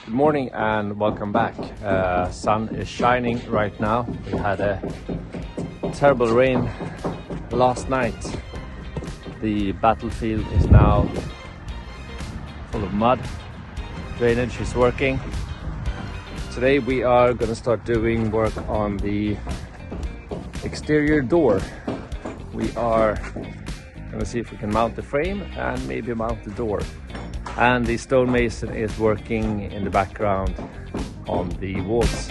Good morning and welcome back. Sun is shining right now. We had a terrible rain last night. The battlefield is now full of mud. Drainage is working. Today we are going to start doing work on the exterior door. We are going to see if we can mount the frame and maybe mount the door. And the stonemason is working in the background on the walls.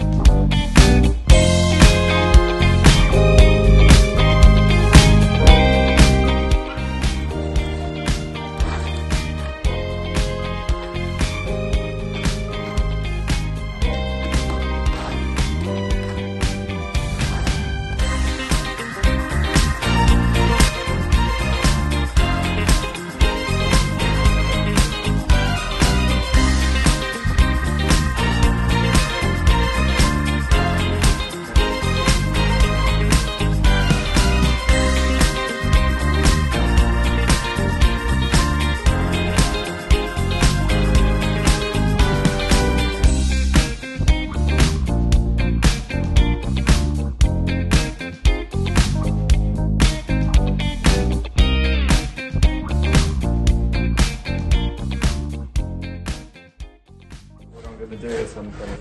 What I'm going to do is I'm going to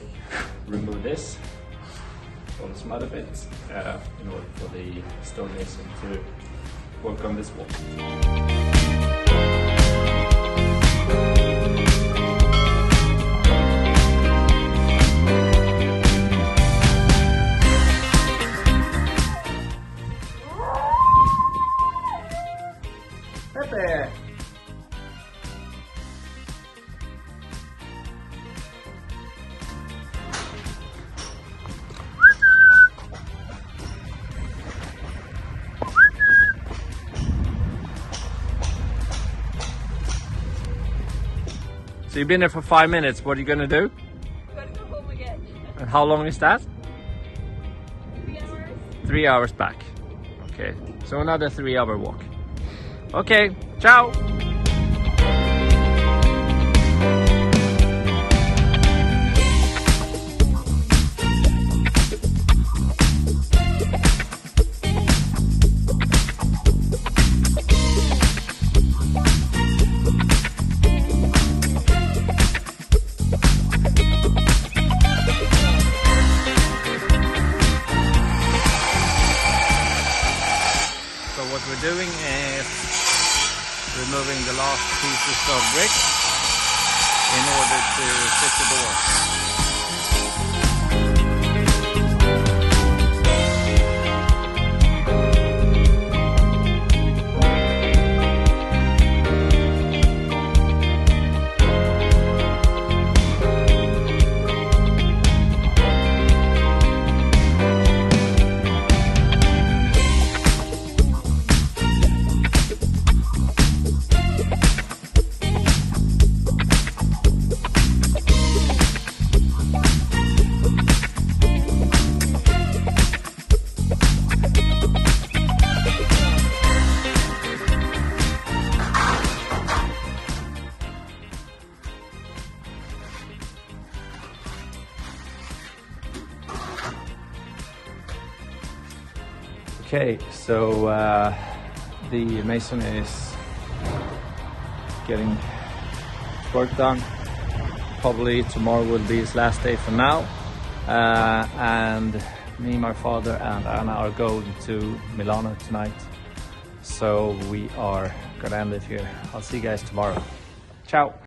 remove this, all the smut of it, in order for the stonemason to work on this wall. Pepe! So you've been there for 5 minutes. What are you going to do? I'm going to go home again. And how long is that? 3 hours. 3 hours back. Okay, so another 3-hour walk. Okay, ciao! What we're doing is removing the last pieces of brick in order to fit the door. Okay, so the mason is getting work done. Probably tomorrow will be his last day for now. And me, my father and Anna are going to Milano tonight. So we are gonna end it here. I'll see you guys tomorrow. Ciao!